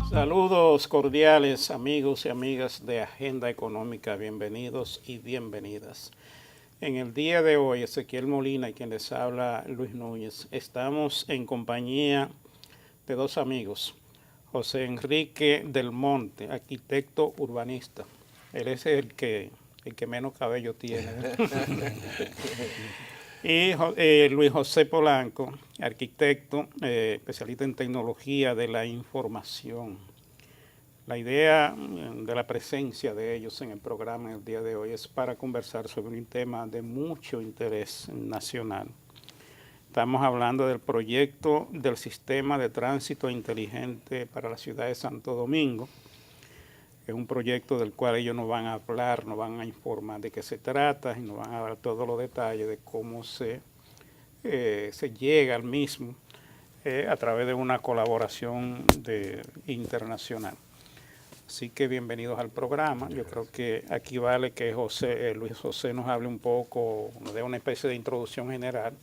Saludos cordiales amigos y amigas de Agenda Económica, bienvenidos y bienvenidas. En el día de hoy, Ezequiel Molina y quien les habla, Luis Núñez, estamos en compañía de dos amigos, José Enrique del Monte, arquitecto urbanista. Él es el que menos cabello tiene. Y Luis José Polanco, arquitecto, especialista en tecnología de la información. La idea de la presencia de ellos en el programa el día de hoy es para conversar sobre un tema de mucho interés nacional. Estamos hablando del proyecto del sistema de tránsito inteligente para la ciudad de Santo Domingo. Es un proyecto del cual ellos nos van a hablar, nos van a informar de qué se trata y nos van a dar todos los detalles de cómo se llega al mismo a través de una colaboración internacional. Así que bienvenidos al programa. Yo creo que aquí vale que Luis José nos hable un poco, nos dé una especie de introducción general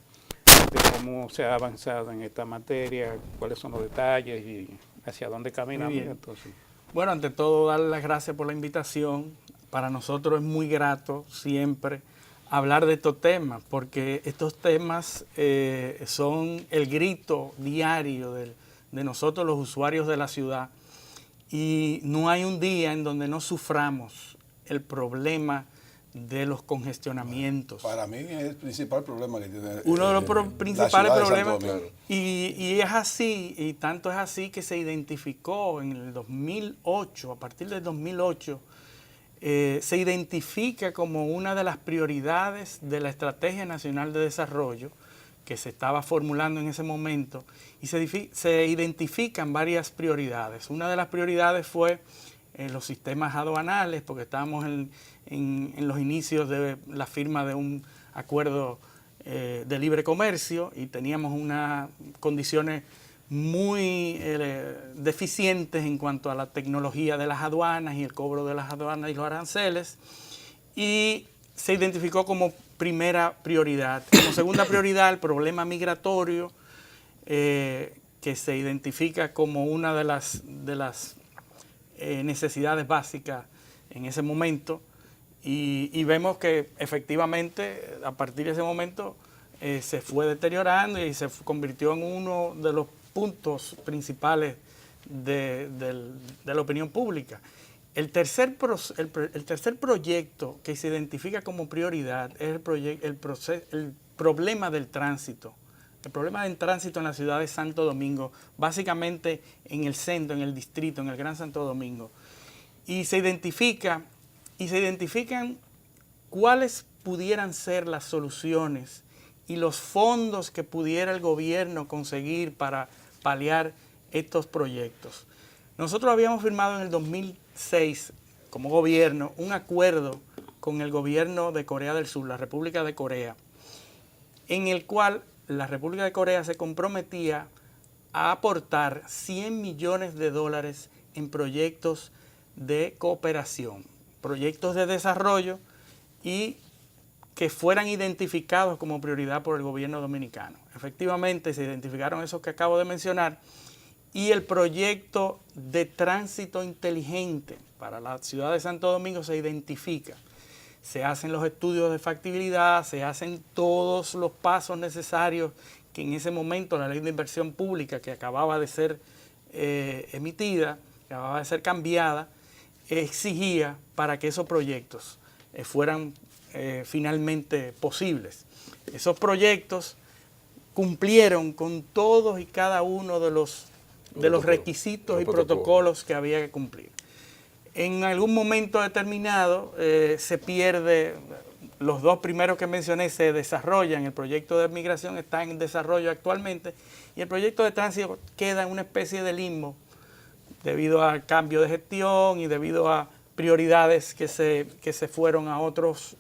de cómo se ha avanzado en esta materia, cuáles son los detalles y hacia dónde caminamos. Entonces, bueno, ante todo, darle las gracias por la invitación. Para nosotros es muy grato siempre hablar de estos temas, porque estos temas son el grito diario de nosotros los usuarios de la ciudad, y no hay un día en donde no suframos el problema de los congestionamientos. Para mí es el principal problema que tiene uno de los principales problemas, claro. y es así, y tanto es así que se identificó en el 2008, a partir del 2008, se identifica como una de las prioridades de la Estrategia Nacional de Desarrollo que se estaba formulando en ese momento, y se identifican varias prioridades. Una de las prioridades fue los sistemas aduanales, porque estábamos en los inicios de la firma de un acuerdo de libre comercio y teníamos unas condiciones muy deficientes en cuanto a la tecnología de las aduanas y el cobro de las aduanas y los aranceles, y se identificó como primera prioridad. Como segunda prioridad, el problema migratorio, que se identifica como una de las necesidades básicas en ese momento, y vemos que efectivamente a partir de ese momento se fue deteriorando y se convirtió en uno de los puntos principales de la opinión pública. El tercer proyecto que se identifica como prioridad es el problema del tránsito. El problema del tránsito en la ciudad de Santo Domingo, básicamente en el centro, en el distrito, en el Gran Santo Domingo. Y se identifican cuáles pudieran ser las soluciones y los fondos que pudiera el gobierno conseguir para paliar estos proyectos. Nosotros habíamos firmado en el 2006 como gobierno un acuerdo con el gobierno de Corea del Sur, la República de Corea, en el cual la República de Corea se comprometía a aportar $100 millones en proyectos de cooperación, proyectos de desarrollo, y que fueran identificados como prioridad por el gobierno dominicano. Efectivamente, se identificaron esos que acabo de mencionar, y el proyecto de tránsito inteligente para la ciudad de Santo Domingo se identifica. Se hacen los estudios de factibilidad, se hacen todos los pasos necesarios que en ese momento la ley de inversión pública, que acababa de ser emitida, que acababa de ser cambiada, exigía para que esos proyectos fueran finalmente posibles. Esos proyectos cumplieron con todos y cada uno de los requisitos y protocolos que había que cumplir. En algún momento determinado se pierde, los dos primeros que mencioné se desarrollan, el proyecto de migración está en desarrollo actualmente, y el proyecto de tránsito queda en una especie de limbo debido al cambio de gestión y debido a prioridades que se fueron a otros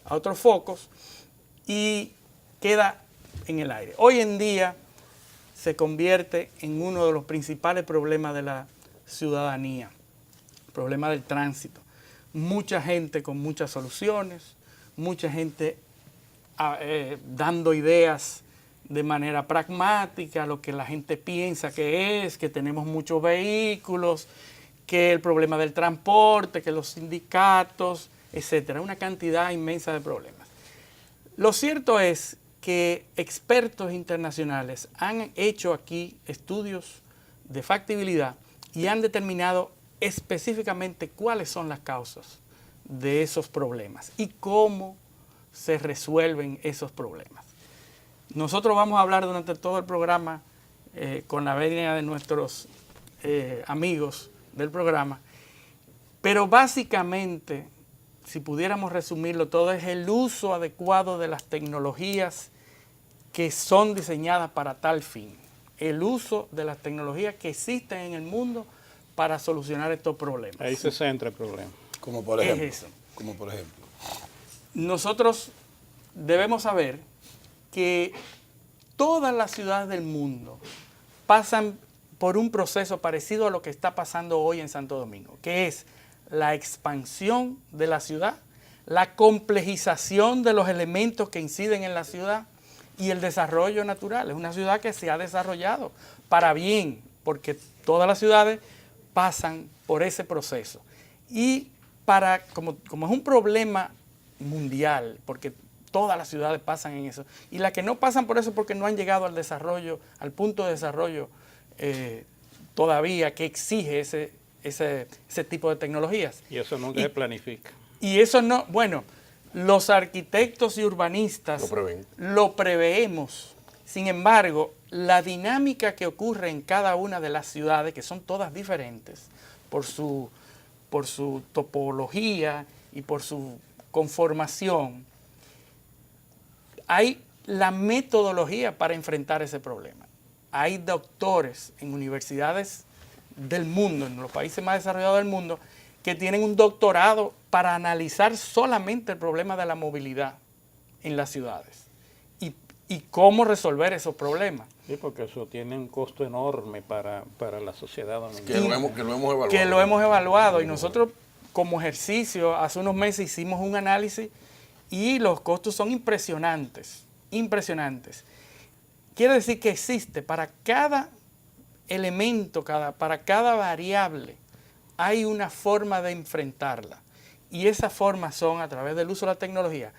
a otros focos y queda en el aire. Hoy en día se convierte en uno de los principales problemas de la ciudadanía, el problema del tránsito. Mucha gente con muchas soluciones, mucha gente dando ideas de manera pragmática, lo que la gente piensa que es, que tenemos muchos vehículos, que el problema del transporte, que los sindicatos, etcétera, una cantidad inmensa de problemas. Lo cierto es que expertos internacionales han hecho aquí estudios de factibilidad y han determinado específicamente cuáles son las causas de esos problemas y cómo se resuelven esos problemas. Nosotros vamos a hablar durante todo el programa con la venia de nuestros amigos del programa, pero básicamente, si pudiéramos resumirlo todo, es el uso adecuado de las tecnologías que son diseñadas para tal fin. El uso de las tecnologías que existen en el mundo para solucionar estos problemas. Ahí se centra el problema. Como por ejemplo. Es eso. Como por ejemplo. Nosotros debemos saber que todas las ciudades del mundo pasan por un proceso parecido a lo que está pasando hoy en Santo Domingo, que es la expansión de la ciudad, la complejización de los elementos que inciden en la ciudad y el desarrollo natural. Es una ciudad que se ha desarrollado para bien, porque todas las ciudades pasan por ese proceso. Y como es un problema mundial, porque todas las ciudades pasan en eso, y las que no pasan por eso porque no han llegado al desarrollo, al punto de desarrollo todavía que exige ese tipo de tecnologías. Y eso nunca se planifica. Y eso no, bueno, los arquitectos y urbanistas lo preveemos. Sin embargo, la dinámica que ocurre en cada una de las ciudades, que son todas diferentes por su topología y por su conformación, hay la metodología para enfrentar ese problema. Hay doctores en universidades del mundo, en los países más desarrollados del mundo, que tienen un doctorado para analizar solamente el problema de la movilidad en las ciudades y cómo resolver esos problemas. Sí, porque eso tiene un costo enorme para la sociedad dominicana. Que lo hemos evaluado. Que lo hemos evaluado y nosotros como ejercicio hace unos meses hicimos un análisis y los costos son impresionantes, impresionantes. Quiere decir que existe para cada elemento, para cada variable, hay una forma de enfrentarla. Y esas formas son a través del uso de la tecnología.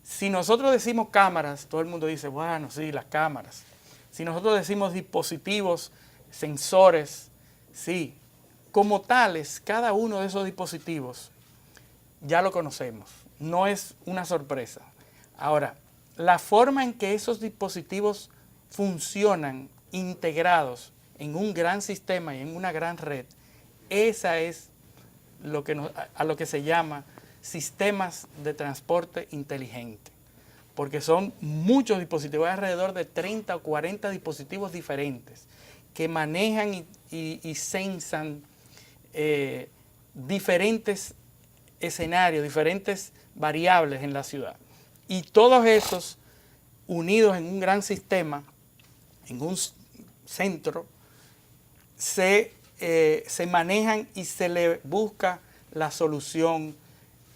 Si nosotros decimos cámaras, todo el mundo dice, bueno, sí, las cámaras. Si nosotros decimos dispositivos, sensores, sí. Como tales, cada uno de esos dispositivos ya lo conocemos. No es una sorpresa. Ahora, la forma en que esos dispositivos funcionan integrados en un gran sistema y en una gran red, esa es a lo que se llama sistemas de transporte inteligente, porque son muchos dispositivos, alrededor de 30 o 40 dispositivos diferentes que manejan y sensan diferentes escenarios, diferentes variables en la ciudad. Y todos esos unidos en un gran sistema, en un centro, se manejan y se le busca la solución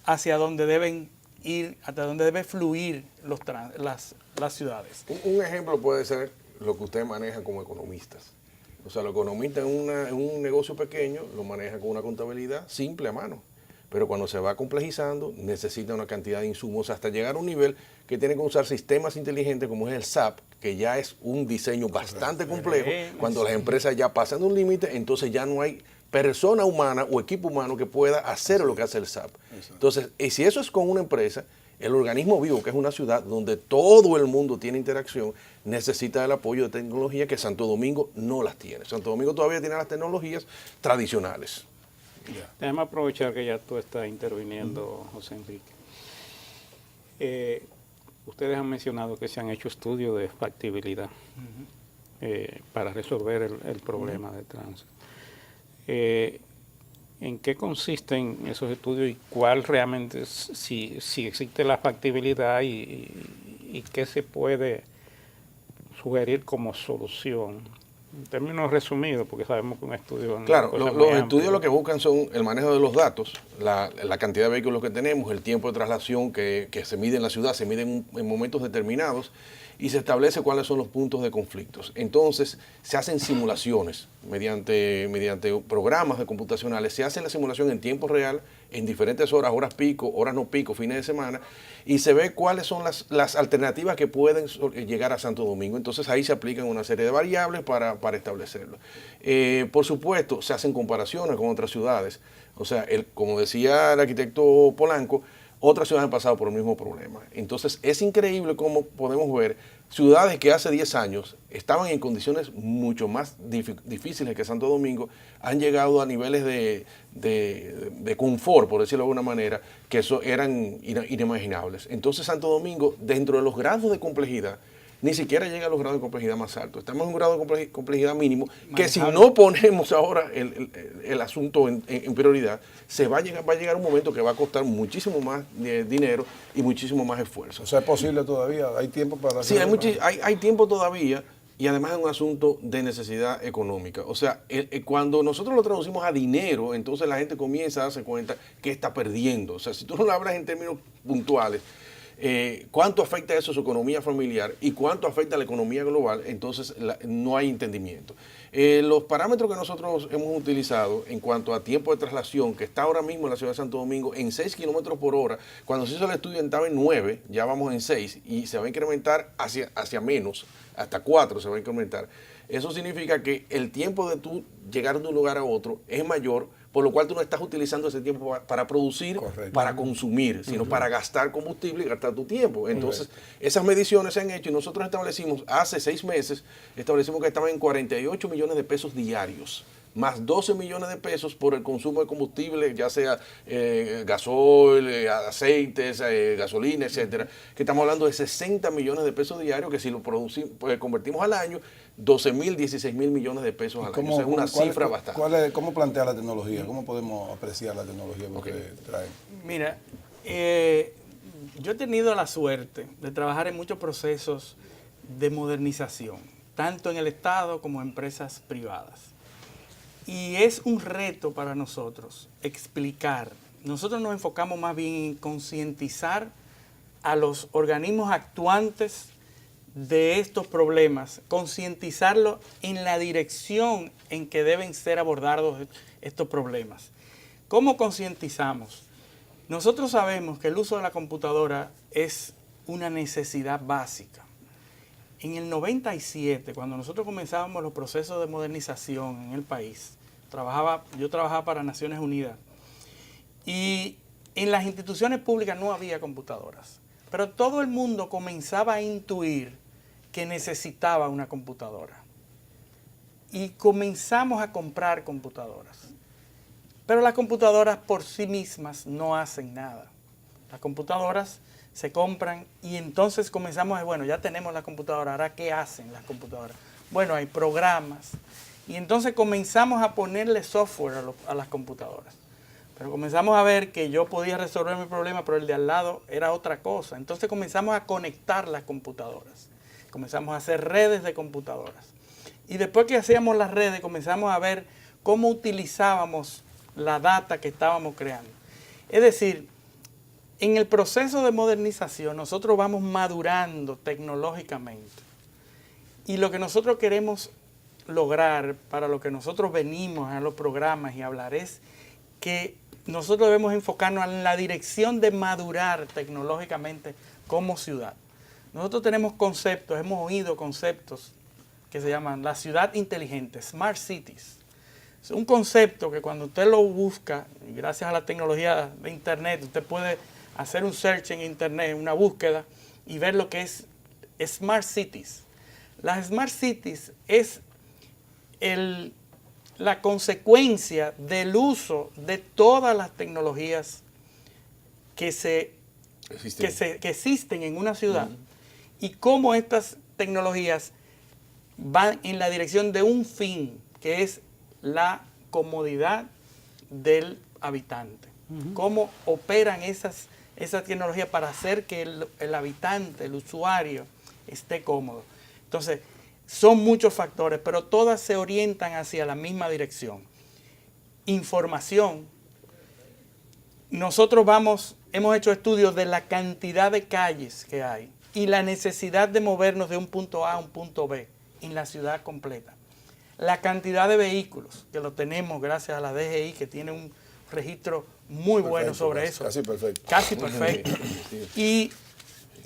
hacia donde deben ir, hacia donde debe fluir las ciudades. Un ejemplo puede ser lo que usted maneja como economistas. O sea, los economistas en un negocio pequeño lo manejan con una contabilidad simple a mano. Pero cuando se va complejizando, necesita una cantidad de insumos hasta llegar a un nivel que tiene que usar sistemas inteligentes como es el SAP, que ya es un diseño bastante complejo. Cuando las empresas ya pasan de un límite, entonces ya no hay persona humana o equipo humano que pueda hacer lo que hace el SAP. Entonces, y si eso es con una empresa, el organismo vivo, que es una ciudad donde todo el mundo tiene interacción, necesita el apoyo de tecnología que Santo Domingo no las tiene. Santo Domingo todavía tiene las tecnologías tradicionales. Déjame aprovechar que ya tú estás interviniendo, José Enrique. Ustedes han mencionado que se han hecho estudios de factibilidad para resolver el problema de tránsito. ¿En qué consisten esos estudios y cuál realmente, si existe la factibilidad y qué se puede sugerir como solución? En términos resumidos, porque sabemos que un estudio... Claro, los estudios lo que buscan son el manejo de los datos, la cantidad de vehículos que tenemos, el tiempo de traslación que se mide en la ciudad, se mide en momentos determinados y se establece cuáles son los puntos de conflictos. Entonces, se hacen simulaciones mediante programas de computacionales, se hace la simulación en tiempo real, en diferentes horas, horas pico, horas no pico, fines de semana, y se ve cuáles son las alternativas que pueden llegar a Santo Domingo. Entonces, ahí se aplican una serie de variables para establecerlo. Por supuesto, se hacen comparaciones con otras ciudades. O sea, como decía el arquitecto Polanco, otras ciudades han pasado por el mismo problema. Entonces, es increíble cómo podemos ver ciudades que hace 10 años estaban en condiciones mucho más difíciles que Santo Domingo, han llegado a niveles de confort, por decirlo de alguna manera, que eso eran inimaginables. Entonces, Santo Domingo, dentro de los grados de complejidad, ni siquiera llega a los grados de complejidad más altos. Estamos en un grado de complejidad mínimo que si no ponemos ahora el asunto en prioridad, va a llegar un momento que va a costar muchísimo más dinero y muchísimo más esfuerzo. O sea, es posible todavía, hay tiempo para hacerlo. Sí, hay tiempo todavía y además es un asunto de necesidad económica. O sea, cuando nosotros lo traducimos a dinero, entonces la gente comienza a darse cuenta que está perdiendo. O sea, si tú no lo hablas en términos puntuales, cuánto afecta eso a su economía familiar y cuánto afecta a la economía global, entonces no hay entendimiento. Los parámetros que nosotros hemos utilizado en cuanto a tiempo de traslación, que está ahora mismo en la ciudad de Santo Domingo en 6 kilómetros por hora, cuando se hizo el estudio estaba en 9, ya vamos en 6 y se va a incrementar hacia menos, hasta 4 se va a incrementar. Eso significa que el tiempo de tú llegar de un lugar a otro es mayor, por lo cual tú no estás utilizando ese tiempo para producir, correcto, para consumir, sino para gastar combustible y gastar tu tiempo. Entonces, esas mediciones se han hecho y nosotros establecimos, hace 6 meses, establecimos que estaban en 48 millones de pesos diarios, más 12 millones de pesos por el consumo de combustible, ya sea gasoil, aceites, gasolina, etcétera, que estamos hablando de 60 millones de pesos diarios, que si lo convertimos al año, 12.000, 16.000 millones de pesos al año. O sea, es una cifra bastante. ¿Cómo plantea la tecnología? ¿Cómo podemos apreciar la tecnología que ustedes traen? Mira, yo he tenido la suerte de trabajar en muchos procesos de modernización, tanto en el Estado como en empresas privadas. Y es un reto para nosotros explicar. Nosotros nos enfocamos más bien en concientizar a los organismos actuantes de estos problemas, concientizarlos en la dirección en que deben ser abordados estos problemas. ¿Cómo concientizamos? Nosotros sabemos que el uso de la computadora es una necesidad básica. En el 97, cuando nosotros comenzábamos los procesos de modernización en el país, yo trabajaba para Naciones Unidas y en las instituciones públicas no había computadoras, pero todo el mundo comenzaba a intuir que necesitaba una computadora y comenzamos a comprar computadoras. Pero las computadoras por sí mismas no hacen nada. Las computadoras se compran y entonces comenzamos a, bueno, ya tenemos la computadora, ahora ¿qué hacen las computadoras? Bueno, hay programas y entonces comenzamos a ponerle software a las computadoras. Pero comenzamos a ver que yo podía resolver mi problema, pero el de al lado era otra cosa. Entonces comenzamos a conectar las computadoras. Comenzamos a hacer redes de computadoras. Y después que hacíamos las redes, comenzamos a ver cómo utilizábamos la data que estábamos creando. Es decir, en el proceso de modernización nosotros vamos madurando tecnológicamente. Y lo que nosotros queremos lograr, para lo que nosotros venimos a los programas y hablar, es que nosotros debemos enfocarnos en la dirección de madurar tecnológicamente como ciudad. Nosotros tenemos conceptos, hemos oído conceptos que se llaman la ciudad inteligente, Smart Cities. Es un concepto que cuando usted lo busca, y gracias a la tecnología de Internet, usted puede hacer un search en Internet, una búsqueda, y ver lo que es Smart Cities. Las Smart Cities es la consecuencia del uso de todas las tecnologías que existen en una ciudad y cómo estas tecnologías van en la dirección de un fin, que es la comodidad del habitante. Cómo operan esas tecnologías para hacer que el habitante, el usuario, esté cómodo. Entonces, son muchos factores, pero todas se orientan hacia la misma dirección. Información. Nosotros hemos hecho estudios de la cantidad de calles que hay y la necesidad de movernos de un punto A a un punto B en la ciudad completa. La cantidad de vehículos, que lo tenemos gracias a la DGI, que tiene un registro muy bueno sobre eso. Casi perfecto. Casi perfecto. Y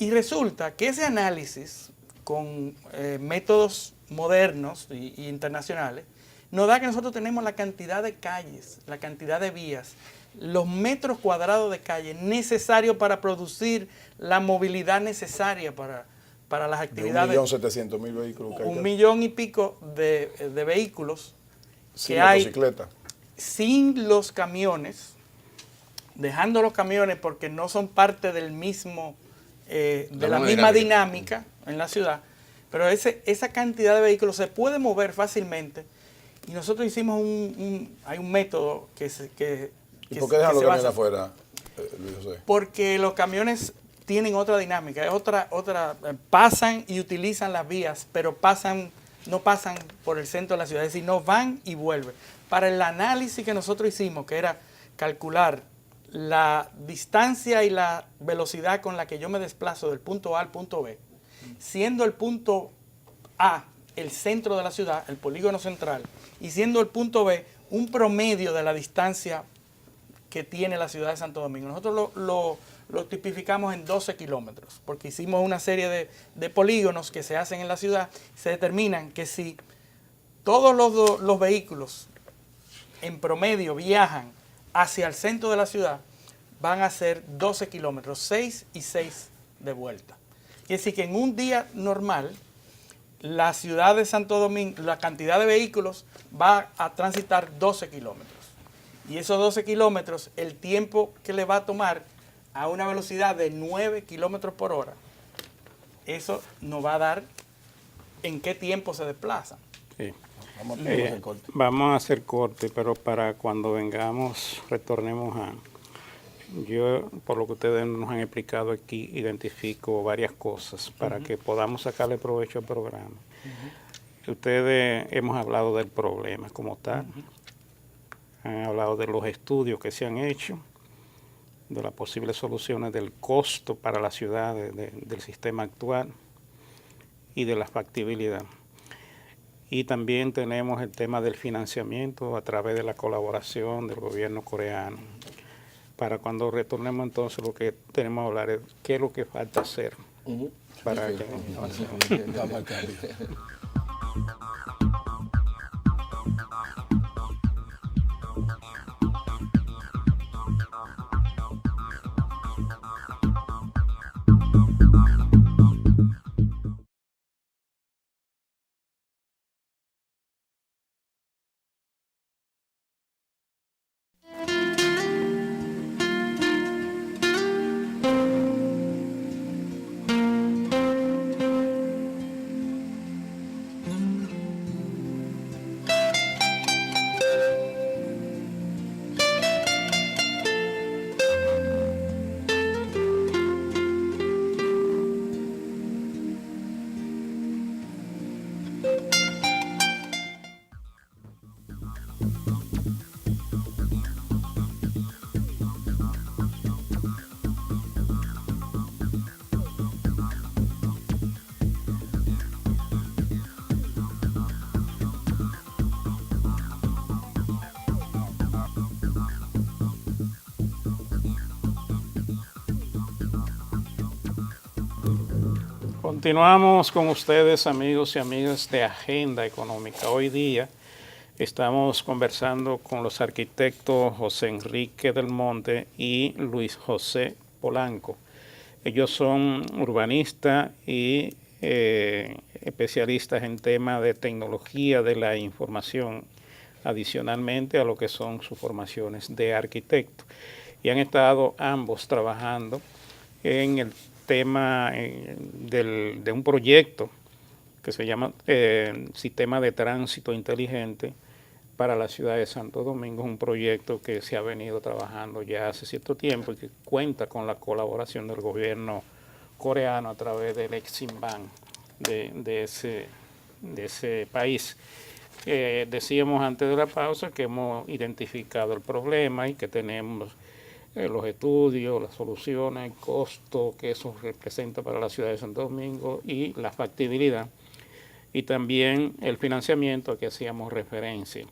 resulta que ese análisis con métodos modernos y internacionales nos da que nosotros tenemos la cantidad de calles, la cantidad de vías, los metros cuadrados de calle necesarios para producir la movilidad necesaria para las actividades. 1.700.000 vehículos. Que hay 1 millón y pico de vehículos sin que hay motocicleta. sin los camiones, dejando los camiones porque no son parte del mismo, de la misma dinámica en la ciudad, pero esa cantidad de vehículos se puede mover fácilmente y nosotros hicimos hay un método ¿Y por qué dejan los camiones afuera, Luis José? Porque los camiones tienen otra dinámica, pasan y utilizan las vías, pero no pasan por el centro de la ciudad, es decir, no van y vuelven. Para el análisis que nosotros hicimos, que era calcular la distancia y la velocidad con la que yo me desplazo del punto A al punto B, siendo el punto A el centro de la ciudad, el polígono central, y siendo el punto B un promedio de la distancia que tiene la ciudad de Santo Domingo. Nosotros lo tipificamos en 12 kilómetros, porque hicimos una serie de polígonos que se hacen en la ciudad. Se determinan que si todos los vehículos en promedio viajan hacia el centro de la ciudad, van a ser 12 kilómetros, 6 y 6 de vuelta. Quiere decir que en un día normal, la ciudad de Santo Domingo, la cantidad de vehículos va a transitar 12 kilómetros. Y esos 12 kilómetros, el tiempo que le va a tomar a una velocidad de 9 kilómetros por hora, eso nos va a dar en qué tiempo se desplazan. Sí. Corte. Vamos a hacer corte, pero para cuando vengamos, retornemos yo, por lo que ustedes nos han explicado aquí, identifico varias cosas para que podamos sacarle provecho al programa. Ustedes hemos hablado del problema como tal, han hablado de los estudios que se han hecho, de las posibles soluciones, del costo para la ciudad del sistema actual y de la factibilidad. Y también tenemos el tema del financiamiento a través de la colaboración del gobierno coreano. Para cuando retornemos entonces lo que tenemos que hablar es qué es lo que falta hacer para que Vamos al cambio. Continuamos con ustedes, amigos y amigas de Agenda Económica. Hoy día estamos conversando con los arquitectos José Enrique del Monte y Luis José Polanco. Ellos son urbanistas y especialistas en temas de tecnología de la información, adicionalmente a lo que son sus formaciones de arquitecto. Y han estado ambos trabajando en el tema de un proyecto que se llama Sistema de Tránsito Inteligente para la ciudad de Santo Domingo. Es un proyecto que se ha venido trabajando ya hace cierto tiempo y que cuenta con la colaboración del gobierno coreano a través del Exim Bank de ese país. Decíamos antes de la pausa que hemos identificado el problema y que tenemos los estudios, las soluciones, el costo que eso representa para la ciudad de Santo Domingo y la factibilidad, y también el financiamiento a que hacíamos referencia.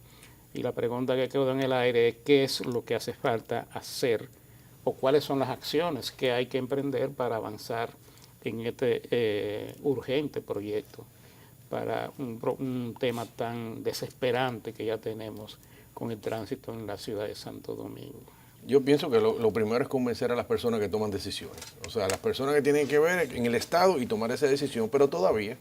Y la pregunta que quedó en el aire es qué es lo que hace falta hacer o cuáles son las acciones que hay que emprender para avanzar en este urgente proyecto para un tema tan desesperante que ya tenemos con el tránsito en la ciudad de Santo Domingo. Yo pienso que lo primero es convencer a las personas que toman decisiones, o sea, las personas que tienen que ver en el Estado y tomar esa decisión, pero todavía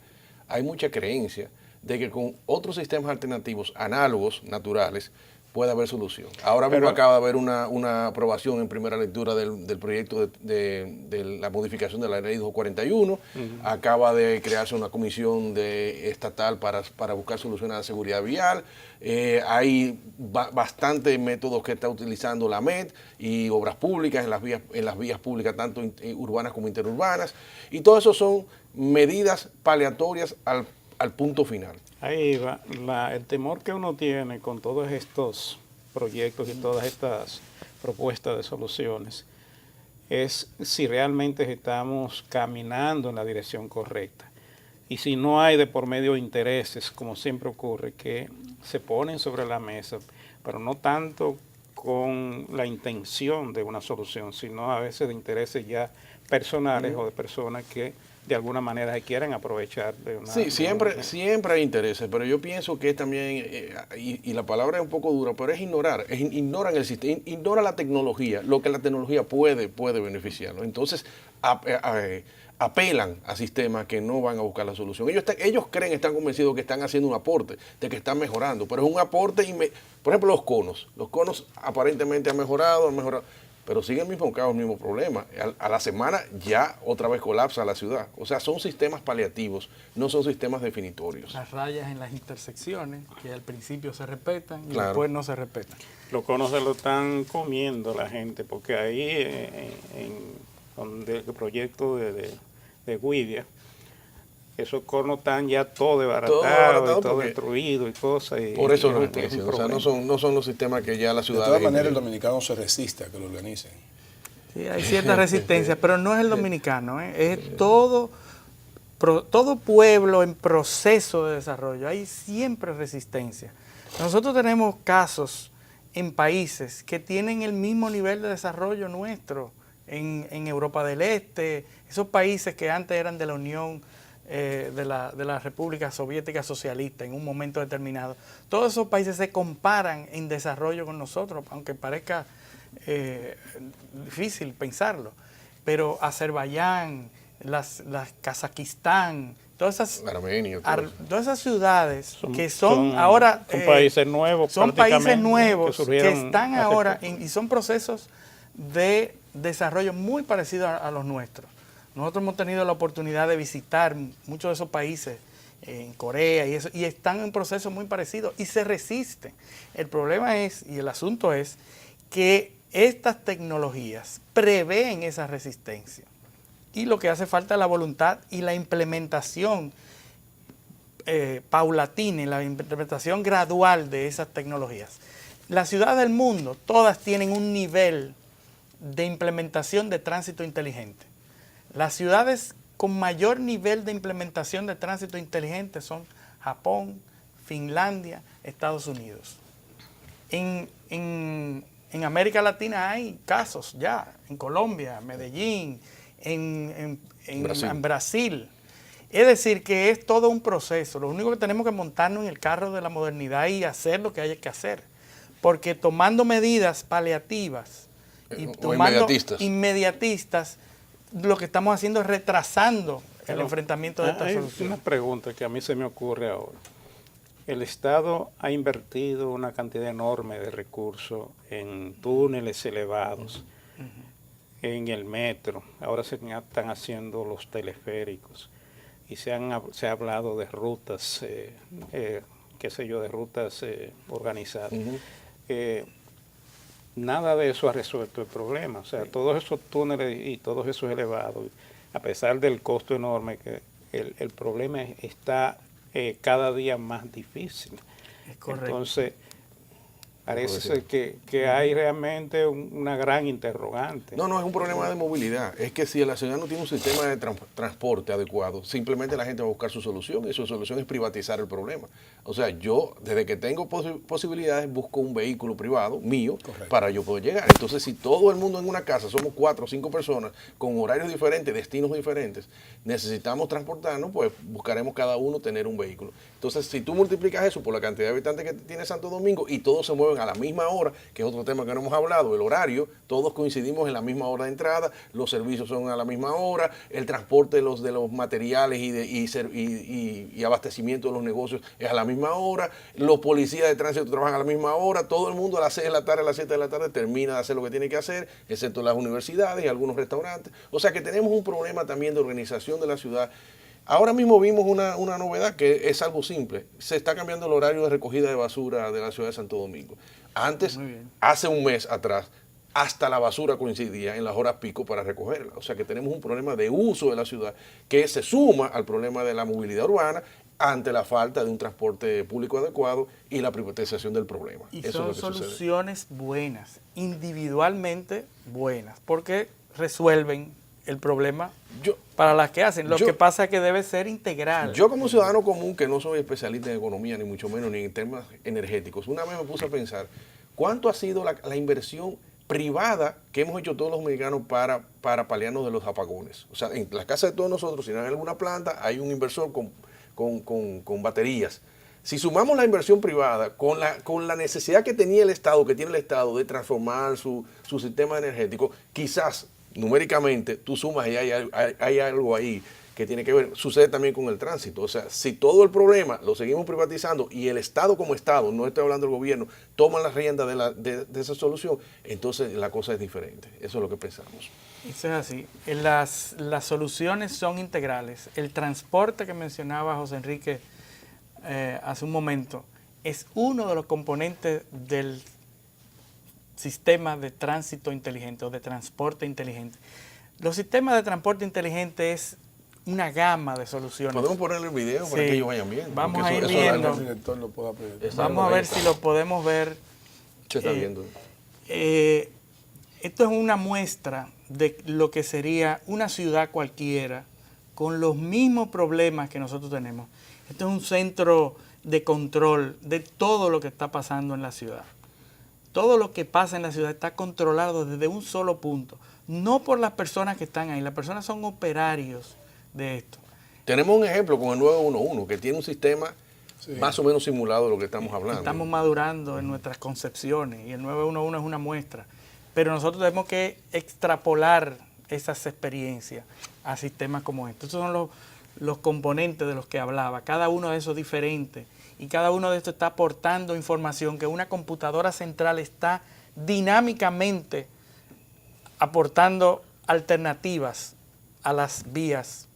hay mucha creencia de que con otros sistemas alternativos análogos, naturales, puede haber solución. Ahora mismo acaba de haber una aprobación en primera lectura del proyecto de la modificación de la ley 241, acaba de crearse una comisión estatal para buscar soluciones a la seguridad vial, hay bastantes métodos que está utilizando la MED y obras públicas en las vías públicas, tanto urbanas como interurbanas, y todo eso son medidas paliatorias al punto final. Ahí va, el temor que uno tiene con todos estos proyectos y todas estas propuestas de soluciones es si realmente estamos caminando en la dirección correcta. Y si no hay de por medio intereses, como siempre ocurre, que se ponen sobre la mesa, pero no tanto con la intención de una solución, sino a veces de intereses ya personales o de personas que de alguna manera se quieren aprovechar de una... Sí, siempre hay intereses, pero yo pienso que es también, y la palabra es un poco dura, pero es ignoran el sistema, ignora la tecnología, lo que la tecnología puede beneficiarlo. Entonces, apelan a sistemas que no van a buscar la solución. Ellos están convencidos que están haciendo un aporte, de que están mejorando, pero es un aporte, por ejemplo, los conos aparentemente han mejorado, pero sigue el mismo caos, el mismo problema. A la semana ya otra vez colapsa la ciudad. O sea, son sistemas paliativos, no son sistemas definitorios. Las rayas en las intersecciones, que al principio se respetan y Claro. después no se respetan. Los conos se lo están comiendo la gente, porque ahí en el proyecto de Guidia, esos conos están ya todo desbaratados, todo destruido y cosas. Por eso lo dicen, o sea, no son los sistemas que ya la ciudad... De todas maneras, el dominicano se resiste a que lo organicen. Sí, hay cierta resistencia, pero no es el dominicano, es todo pueblo en proceso de desarrollo. Hay siempre resistencia. Nosotros tenemos casos en países que tienen el mismo nivel de desarrollo nuestro, en Europa del Este, esos países que antes eran de la Unión de la República Soviética Socialista en un momento determinado. Todos esos países se comparan en desarrollo con nosotros, aunque parezca difícil pensarlo. Pero Azerbaiyán, las Kazajistán, todas esas ciudades que son ahora... Son países nuevos. Son países nuevos que están ahora y son procesos de desarrollo muy parecidos a los nuestros. Nosotros hemos tenido la oportunidad de visitar muchos de esos países en Corea y están en procesos muy parecidos y se resisten. El problema es, y el asunto es, que estas tecnologías prevén esa resistencia. Y lo que hace falta es la voluntad y la implementación paulatina y la implementación gradual de esas tecnologías. Las ciudades del mundo, todas tienen un nivel de implementación de tránsito inteligente. Las ciudades con mayor nivel de implementación de tránsito inteligente son Japón, Finlandia, Estados Unidos. En América Latina hay casos ya, en Colombia, Medellín, en Brasil. Es decir, que es todo un proceso. Lo único que tenemos que montarnos en el carro de la modernidad y hacer lo que haya que hacer. Porque tomando medidas paliativas y tomando inmediatistas, lo que estamos haciendo es retrasando el enfrentamiento de estas soluciones. Hay una pregunta que a mí se me ocurre ahora. El Estado ha invertido una cantidad enorme de recursos en túneles elevados, en el metro, ahora se están haciendo los teleféricos y se ha hablado de rutas qué sé yo, de rutas organizadas. Nada de eso ha resuelto el problema. O sea, todos esos túneles y todos esos elevados, a pesar del costo enorme, que el problema está cada día más difícil. Es correcto. Entonces, parece ser que hay realmente una gran interrogante. No, es un problema de movilidad. Es que si la ciudad no tiene un sistema de transporte adecuado, simplemente la gente va a buscar su solución y su solución es privatizar el problema. O sea, yo desde que tengo posibilidades busco un vehículo privado mío. Correcto. Para yo poder llegar. Entonces, si todo el mundo en una casa somos 4 o 5 personas con horarios diferentes, destinos diferentes, necesitamos transportarnos, pues buscaremos cada uno tener un vehículo. Entonces, si tú multiplicas eso por la cantidad de habitantes que tiene Santo Domingo y todos se mueven a la misma hora, que es otro tema que no hemos hablado, el horario, todos coincidimos en la misma hora de entrada, los servicios son a la misma hora, el transporte de los materiales y abastecimiento de los negocios es a la misma hora, los policías de tránsito trabajan a la misma hora, todo el mundo a las 6 de la tarde, a las 7 de la tarde termina de hacer lo que tiene que hacer, excepto las universidades y algunos restaurantes. O sea que tenemos un problema también de organización de la ciudad. Ahora mismo vimos una novedad que es algo simple. Se está cambiando el horario de recogida de basura de la ciudad de Santo Domingo. Antes, hace un mes atrás, hasta la basura coincidía en las horas pico para recogerla. O sea que tenemos un problema de uso de la ciudad que se suma al problema de la movilidad urbana ante la falta de un transporte público adecuado y la privatización del problema. Y eso son es lo que soluciones buenas, individualmente buenas, porque resuelven el problema para las que hacen. Lo que pasa es que debe ser integral. Yo como ciudadano común, que no soy especialista en economía, ni mucho menos, ni en temas energéticos, una vez me puse a pensar, ¿cuánto ha sido la inversión privada que hemos hecho todos los mexicanos para paliarnos de los apagones? O sea, en las casas de todos nosotros, si no hay alguna planta, hay un inversor con baterías. Si sumamos la inversión privada con la necesidad que tenía el Estado, que tiene el Estado de transformar su sistema energético, quizás numéricamente tú sumas y hay algo ahí que tiene que ver. Sucede también con el tránsito. O sea, si todo el problema lo seguimos privatizando y el Estado como Estado, no estoy hablando del gobierno, toma las riendas de esa solución, entonces la cosa es diferente. Eso es lo que pensamos. Eso es así. Las soluciones son integrales. El transporte que mencionaba José Enrique hace un momento es uno de los componentes del sistema de tránsito inteligente o de transporte inteligente. Los sistemas de transporte inteligente es una gama de soluciones. ¿Podemos poner el video para que ellos vayan viendo? Vamos a ir viendo. Vamos a ver si lo podemos ver. Se está viendo. Esto es una muestra de lo que sería una ciudad cualquiera con los mismos problemas que nosotros tenemos. Esto es un centro de control de todo lo que está pasando en la ciudad. Todo lo que pasa en la ciudad está controlado desde un solo punto. No por las personas que están ahí. Las personas son operarios de esto. Tenemos un ejemplo con el 911, que tiene un sistema más o menos simulado de lo que estamos hablando. Estamos madurando en nuestras concepciones y el 911 es una muestra. Pero nosotros tenemos que extrapolar esas experiencias a sistemas como estos. Estos son los componentes de los que hablaba. Cada uno de esos diferente. Y cada uno de estos está aportando información que una computadora central está dinámicamente aportando alternativas a las vías,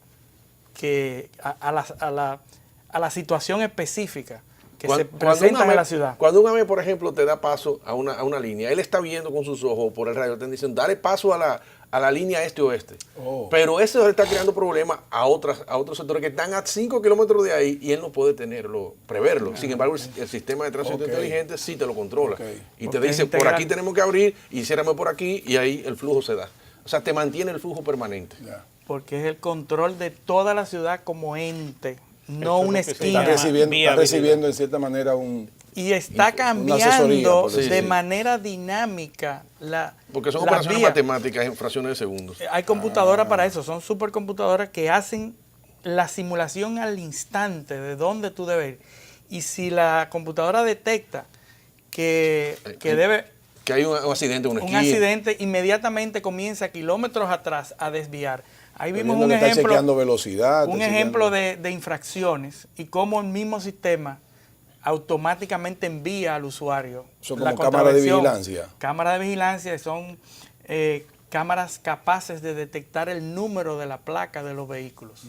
a la situación específica que se presenta en la ciudad. Cuando un AVE, por ejemplo, te da paso a una línea, él está viendo con sus ojos por el radio, te dicen, dale paso a la línea este-oeste. Pero eso está creando problemas a otros sectores que están a 5 kilómetros de ahí y él no puede preverlo. Sin embargo, el sistema de tránsito inteligente sí te lo controla. Y te dice, por aquí tenemos que abrir, y ciérrame por aquí, y ahí el flujo se da. O sea, te mantiene el flujo permanente. Porque es el control de toda la ciudad como ente, no una esquina. Está recibiendo en cierta manera y está cambiando de manera dinámica porque son operaciones matemáticas en fracciones de segundos. Hay computadoras para eso, son supercomputadoras que hacen la simulación al instante de dónde tú debes ir. Y si la computadora detecta que hay un accidente, un accidente, inmediatamente comienza kilómetros atrás a desviar. Ahí vimos un ejemplo, chequeando velocidad, de infracciones y cómo el mismo sistema automáticamente envía al usuario. Son como cámaras de vigilancia. Cámaras de vigilancia son cámaras capaces de detectar el número de la placa de los vehículos.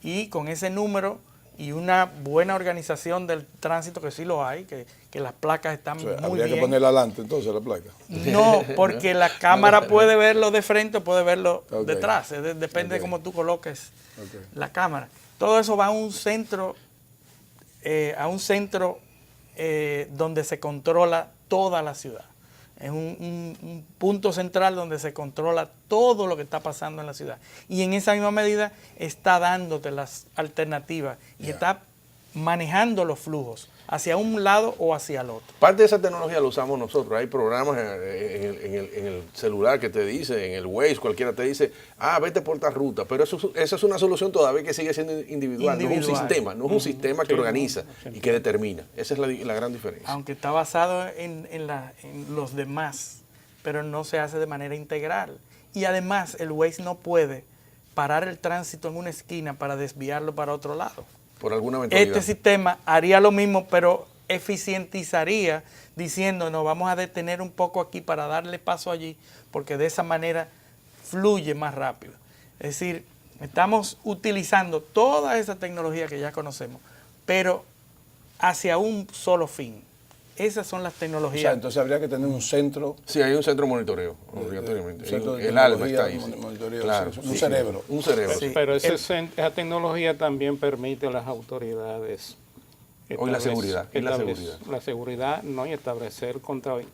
Y con ese número y una buena organización del tránsito, que sí lo hay, que las placas están O sea, muy habría bien. que ponerla adelante entonces la placa. No, porque la cámara puede verlo de frente o puede verlo Ok. detrás. Depende de Ok. cómo tú coloques Ok. la cámara. Todo eso va a un centro, donde se controla toda la ciudad. Es un punto central donde se controla todo lo que está pasando en la ciudad. Y en esa misma medida está dándote las alternativas y Ya. está manejando los flujos hacia un lado o hacia el otro. Parte de esa tecnología lo usamos nosotros. Hay programas en el celular que te dice, en el Waze, cualquiera te dice, vete por esta ruta. Pero esa es una solución todavía que sigue siendo individual. No es un sistema, no es un sistema que organiza y que determina. Esa es la gran diferencia. Aunque está basado en los demás, pero no se hace de manera integral. Y además el Waze no puede parar el tránsito en una esquina para desviarlo para otro lado. Por alguna eventualidad. Este sistema haría lo mismo, pero eficientizaría diciendo, no, vamos a detener un poco aquí para darle paso allí, porque de esa manera fluye más rápido. Es decir, estamos utilizando toda esa tecnología que ya conocemos, pero hacia un solo fin. Esas son las O tecnologías. sea, entonces habría que tener un centro. Sí, hay un centro de monitoreo, obligatoriamente. Un centro de El alma está tecnología, ahí. monitoreo, Claro, un cerebro. Un cerebro. Sí. Pero El- esa tecnología también permite a las autoridades Hoy la seguridad, y la seguridad. La seguridad, no, y establecer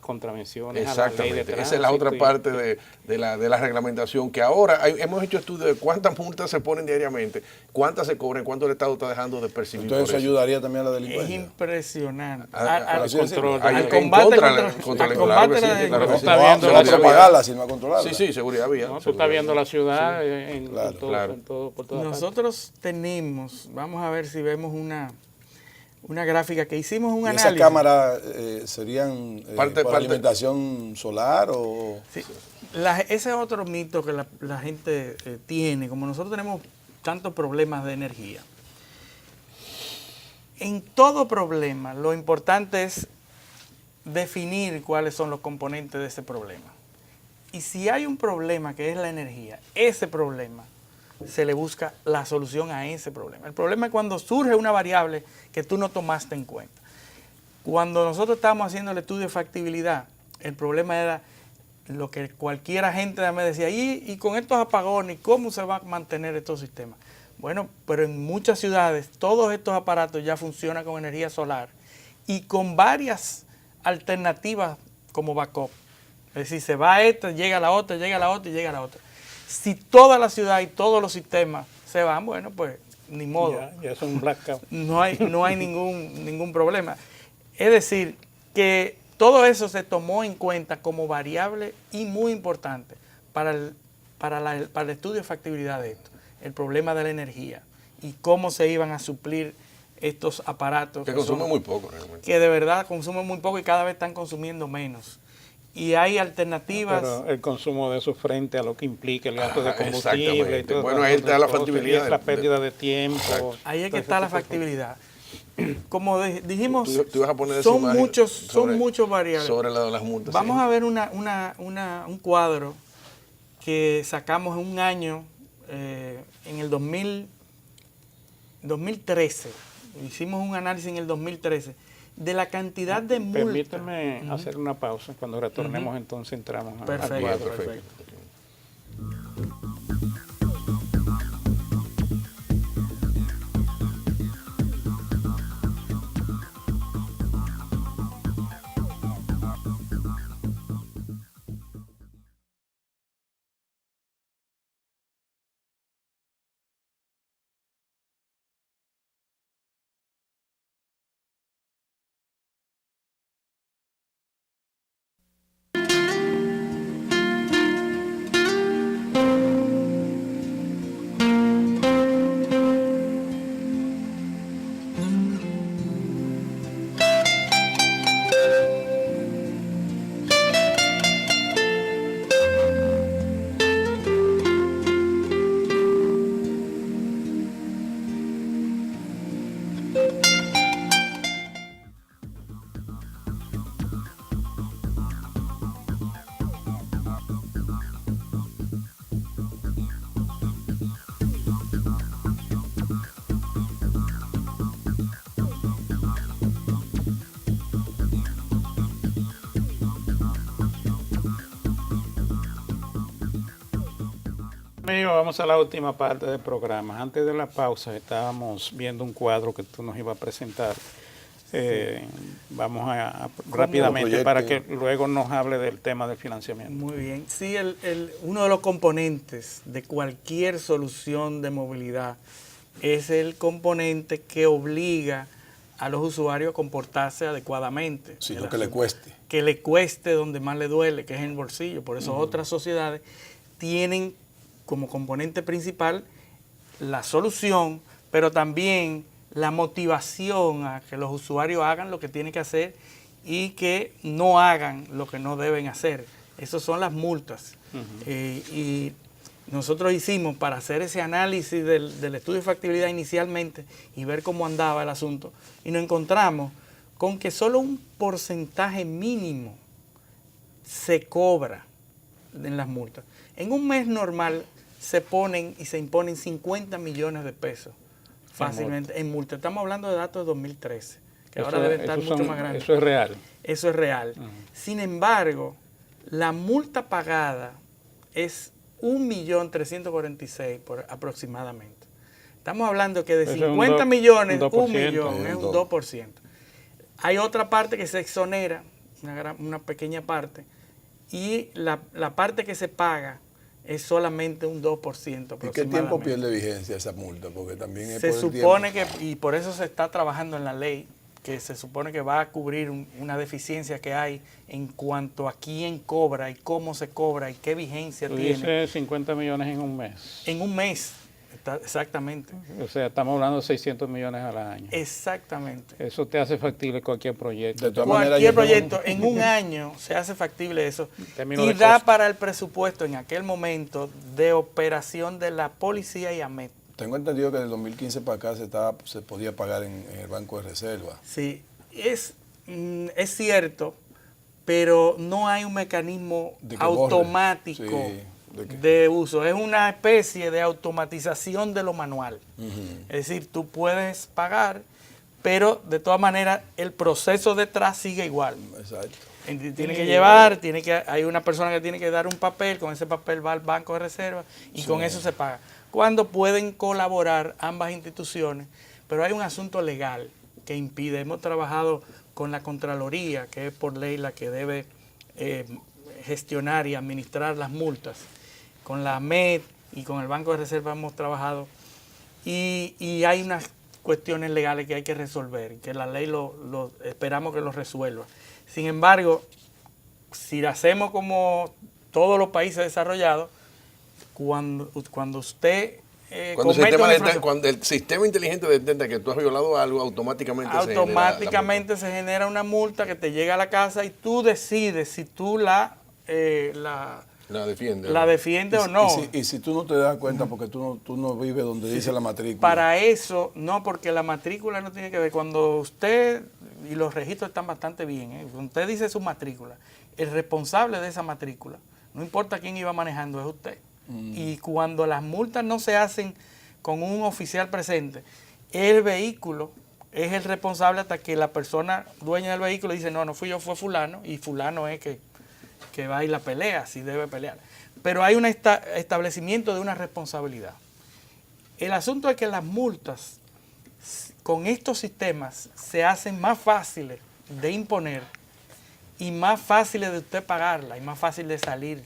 contravenciones a la ley de Exactamente. tránsito. Esa es la otra y- parte de la reglamentación, que ahora hemos hecho estudios de cuántas multas se ponen diariamente, cuántas se cobran, cuánto el Estado está dejando de percibir. Entonces por eso eso. ayudaría también a la Es delincuencia. impresionante. Por así decirlo. control. Hay- al en combate contra contra la- al claro combate que sí, la- claro que No sí. está viendo no la a propagarla, sino a controlarla. Sí, sí, seguridad vía. ¿no? Tú estás viendo la ciudad en Claro, todo, claro. por todas partes. Nosotros tenemos, vamos a ver si vemos una gráfica que hicimos un ¿Y análisis. esas cámaras serían Parte- por parte- alimentación solar o...? Sí. Ese es otro mito que la gente tiene, como nosotros tenemos tantos problemas de energía. En todo problema, lo importante es definir cuáles son los componentes de ese problema. Y si hay un problema que es la energía, ese problema se le busca la solución a ese problema. El problema es cuando surge una variable que tú no tomaste en cuenta. Cuando nosotros estábamos haciendo el estudio de factibilidad, el problema era lo que cualquier agente me decía, y con estos apagones, ¿cómo se va a mantener estos sistemas? Bueno, pero en muchas ciudades todos estos aparatos ya funcionan con energía solar y con varias alternativas como backup. Es decir, se va esta, llega la otra, llega la otra y llega la otra. Si toda la ciudad y todos los sistemas se van, bueno, pues ni modo. Ya es un blackout. No hay ningún problema. Es decir, que todo eso se tomó en cuenta como variable y muy importante para el estudio de factibilidad de esto. El problema de la energía y cómo se iban a suplir estos aparatos. Que consumen muy poco realmente. Que de verdad consumen muy poco y cada vez están consumiendo menos. Y hay alternativas. Pero el consumo de eso frente a lo que implica el gasto de Ajá, combustible. Y exactamente. todas Bueno, las ahí está otras la cosas, factibilidad y la de- pérdida de tiempo. Exacto. Ahí es que todo está ese la tipo de factibilidad. Como dijimos, Tú ibas a poner esa son imagen muchos variables. sobre las multas. Vamos sí. a ver un cuadro que sacamos en un año, en el 2013. Hicimos un análisis en el 2013 de la cantidad de multas. Permíteme hacer una pausa. Cuando retornemos, entonces entramos al Perfecto, cuadro. perfecto. Amigos, vamos a la última parte del programa. Antes de la pausa estábamos viendo un cuadro que tú nos ibas a presentar. Vamos a rápidamente para que luego nos hable del tema del financiamiento. Muy bien. Sí, uno de los componentes de cualquier solución de movilidad es el componente que obliga a los usuarios a comportarse adecuadamente. Sí, lo que le cueste. Que le cueste donde más le duele, que es en el bolsillo. Por eso otras sociedades tienen como componente principal la solución, pero también la motivación a que los usuarios hagan lo que tienen que hacer y que no hagan lo que no deben hacer. Esas son las multas. Y nosotros hicimos, para hacer ese análisis del estudio de factibilidad inicialmente y ver cómo andaba el asunto, y nos encontramos con que solo un porcentaje mínimo se cobra en las multas. En un mes normal se ponen y se imponen 50 millones de pesos fácilmente en multa. Estamos hablando de datos de 2013, que ahora debe estar mucho más grande. Eso es real. Eso es real. Sin embargo, la multa pagada es 1.346.000 aproximadamente. Estamos hablando que de 50 millones, 1 millón es un 2%. Hay otra parte que se exonera, una pequeña parte, y la parte que se paga es solamente un 2% aproximadamente. ¿Y qué tiempo pierde vigencia esa multa? Porque también es se por el supone tiempo. y por eso se está trabajando en la ley, que se supone que va a cubrir una deficiencia que hay en cuanto a quién cobra y cómo se cobra y qué vigencia tiene. Dice 50 millones en un mes. En un mes, exactamente. O sea, estamos hablando de 600 millones al año. Exactamente. Eso te hace factible cualquier proyecto. De todas maneras, Cualquier proyecto, en un año se hace factible eso. Y da para el presupuesto en aquel momento de operación de la policía y AMET. Tengo entendido que del 2015 para acá se podía pagar en el Banco de Reserva. Sí, es cierto, pero no hay un mecanismo automático de uso. Es una especie de automatización de lo manual. Es decir, tú puedes pagar, pero de todas maneras el proceso detrás sigue igual. Exacto. Tiene que llevar, hay una persona que tiene que dar un papel, con ese papel va al Banco de Reserva y con eso se paga. Cuando pueden colaborar ambas instituciones, pero hay un asunto legal que impide. Hemos trabajado con la Contraloría, que es por ley la que debe gestionar y administrar las multas. Con la AMET y con el Banco de Reserva hemos trabajado y hay unas cuestiones legales que hay que resolver, que la ley esperamos que lo resuelva. Sin embargo, si lo hacemos como todos los países desarrollados, cuando usted cuando el sistema inteligente detecta que tú has violado algo, automáticamente se genera una multa que te llega a la casa y tú decides si tú la defiendes o no. Y si tú no te das cuenta porque tú no vives donde dice la matrícula. Para eso, no, porque la matrícula no tiene que ver. Cuando usted, y los registros están bastante bien, cuando usted dice su matrícula, el responsable de esa matrícula, no importa quién iba manejando, es usted. Y cuando las multas no se hacen con un oficial presente, el vehículo es el responsable hasta que la persona dueña del vehículo dice, no fui yo, fue fulano, y fulano es que va y la pelea, si debe pelear. Pero hay un establecimiento de una responsabilidad. El asunto es que las multas con estos sistemas se hacen más fáciles de imponer y más fáciles de usted pagarla y más fácil de salir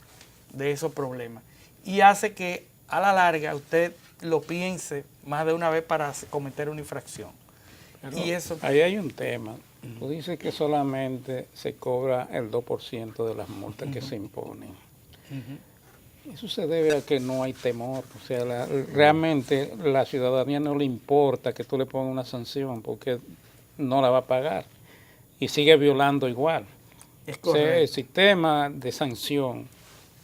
de esos problemas. Y hace que a la larga usted lo piense más de una vez para cometer una infracción. Pero y eso, ahí hay un tema. Tú dices que solamente se cobra el 2% de las multas que se imponen. Eso se debe a que no hay temor. O sea, realmente la ciudadanía no le importa que tú le pongas una sanción porque no la va a pagar y sigue violando igual. es O sea, el correcto. sistema de sanción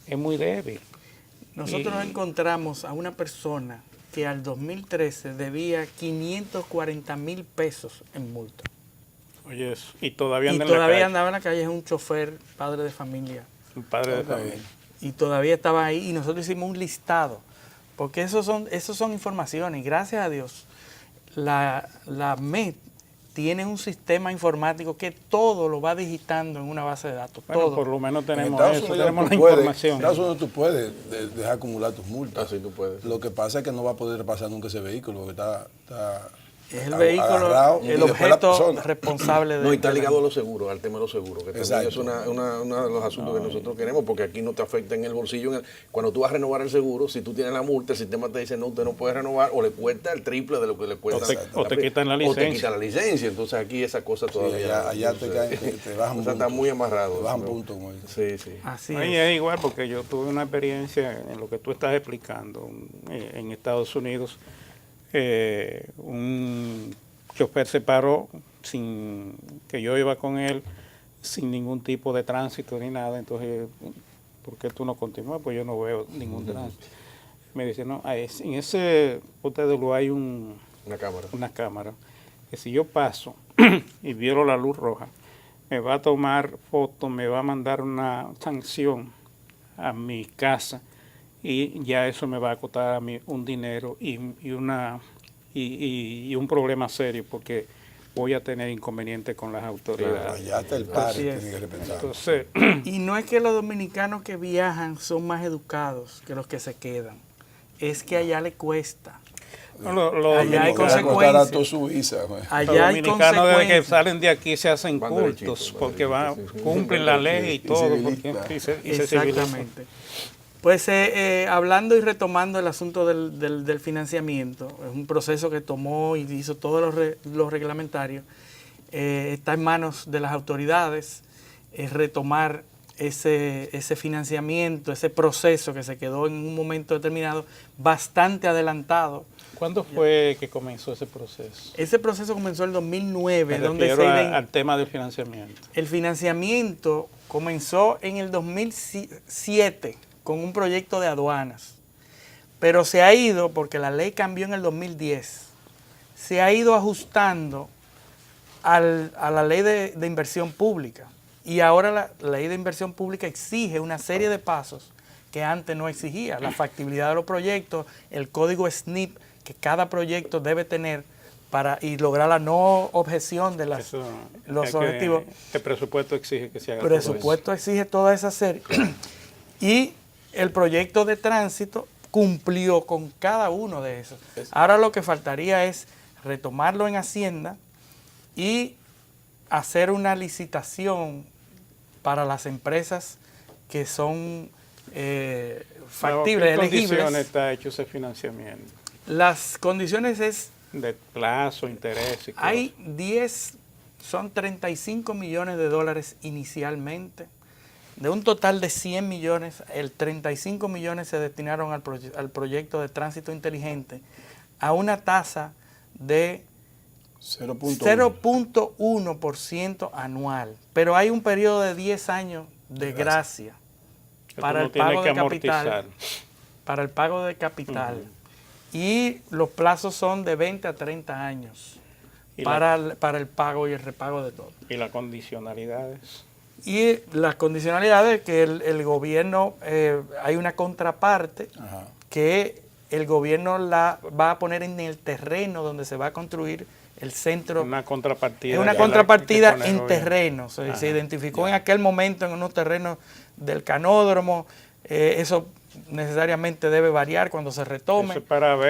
es muy débil. Nosotros encontramos a una persona que al 2013 debía 540,000 pesos en multa. Oye, eso. Y todavía anda andaba en la calle, es un chofer, padre de familia. El padre de familia. Y todavía estaba ahí y nosotros hicimos un listado, porque esos son informaciones y gracias a Dios la MED tiene un sistema informático que todo lo va digitando en una base de datos. Bueno, todo. por lo menos En tenemos Estados eso, Unidos tenemos tú la puedes- información. En Estados Unidos tú puedes dejar acumular tus multas. Así tú puedes. Lo que pasa es que no va a poder pasar nunca ese vehículo porque está Es el agarrado, vehículo, y el después la objeto persona. responsable de... No, y está de la- ligado a los seguros, al tema de los seguros, que también Exacto. es uno de los asuntos que nosotros queremos, porque aquí no te afecta en el bolsillo. Cuando tú vas a renovar el seguro, si tú tienes la multa, el sistema te dice, no, usted no puede renovar, o le cuesta el triple de lo que le cuesta. O te quitan la O te licencia. quitan la licencia. Entonces aquí esa cosa todavía... allá te caen, te bajan O sea, está puntos. muy amarrado. Te bajan ¿no? puntos, como dice. Sí, sí. Así Ahí es. es igual porque yo tuve una experiencia en lo que tú estás explicando en Estados Unidos. Un chofer se paró sin que yo iba con él, sin ningún tipo de tránsito ni nada. Entonces, ¿por qué tú no continúas? Pues yo no veo ningún tránsito. Me dice, no, en ese bote de luz hay Una cámara. una cámara que si yo paso y violo la luz roja, me va a tomar foto, me va a mandar una sanción a mi casa y ya eso me va a costar a mí un dinero y un problema serio porque voy a tener inconvenientes con las autoridades. Allá hasta el Así padre es. tiene que repensar. Entonces, Y no es que los dominicanos que viajan son más educados que los que se quedan, es que allá le cuesta. Allá hay Le va a costar a consecuencias. toda su visa, güey. los Allá hay dominicanos desde que consecuencias. salen de aquí se hacen Van cultos derechitos, porque van derechitos, sí. cumplen la ley y todo civilistas. y se civilizan. Exactamente. Pues hablando y retomando el asunto del financiamiento, es un proceso que tomó y hizo todos los reglamentarios, está en manos de las autoridades, retomar ese financiamiento, ese proceso que se quedó en un momento determinado bastante adelantado. ¿Cuándo fue que comenzó ese proceso? Ese proceso comenzó en el 2009, Me donde refiero se al tema del financiamiento. el financiamiento comenzó en el 2007 con un proyecto de aduanas, pero se ha ido, porque la ley cambió en el 2010, se ha ido ajustando a la ley de inversión pública. Y ahora la ley de inversión pública exige una serie de pasos que antes no exigía. La factibilidad de los proyectos, el código SNIP que cada proyecto debe tener y lograr la no objeción de los objetivos. El presupuesto exige que se haga El presupuesto exige toda esa serie. Y el proyecto de tránsito cumplió con cada uno de esos. Ahora lo que faltaría es retomarlo en Hacienda y hacer una licitación para las empresas que son factibles, ¿En qué condiciones elegibles. está hecho ese financiamiento? Las condiciones es, De plazo, interés y hay 10, son 35 millones de dólares inicialmente. De un total de 100 millones, el 35 millones se destinaron al proyecto de tránsito inteligente a una tasa de 0.1% anual. Pero hay un periodo de 10 años de gracia que para tú no el tienes pago que de capital. amortizar. Para el pago de capital. Y los plazos son de 20 a 30 años Y para el pago y el repago de todo. Y las condicionalidades. Y las condicionalidades que el gobierno, hay una contraparte Ajá. que el gobierno la va a poner en el terreno donde se va a construir el centro. Una contrapartida. Es una que la- contrapartida que pone el en gobierno. terreno. Se Ajá. identificó en aquel momento en unos terrenos del canódromo. Eso necesariamente debe variar cuando se retome. Eso es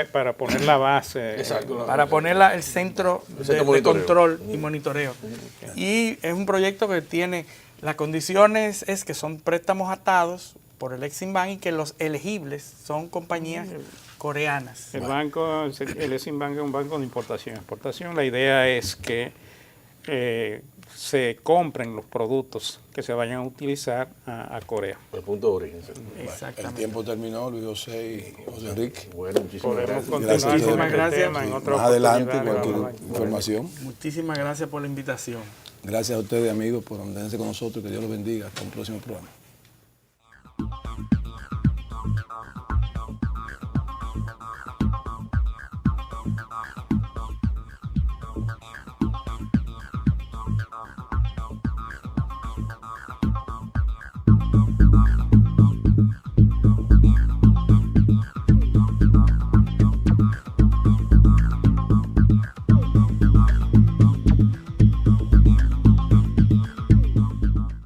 para poner la base. Exacto. Para poner el centro El centro de monitoreo. control y monitoreo. Y es un proyecto que tiene las condiciones, es que son préstamos atados por el Exim Bank y que los elegibles son compañías coreanas. El banco, el Exim Bank es un banco de importación. Exportación, la idea es que se compren los productos que se vayan a utilizar a Corea. El punto de origen. sí. El Exactamente. tiempo terminó, Luis José y José Enrique. Bueno, muchísimas Podemos gracias. continuar Gracias. con Muchísimas este gracias. tema en otra Más adelante, oportunidad. cualquier Vamos a- información. Muchísimas gracias por la invitación. Gracias a ustedes, amigos, por mantenerse con nosotros. Que Dios los bendiga. Hasta un próximo programa.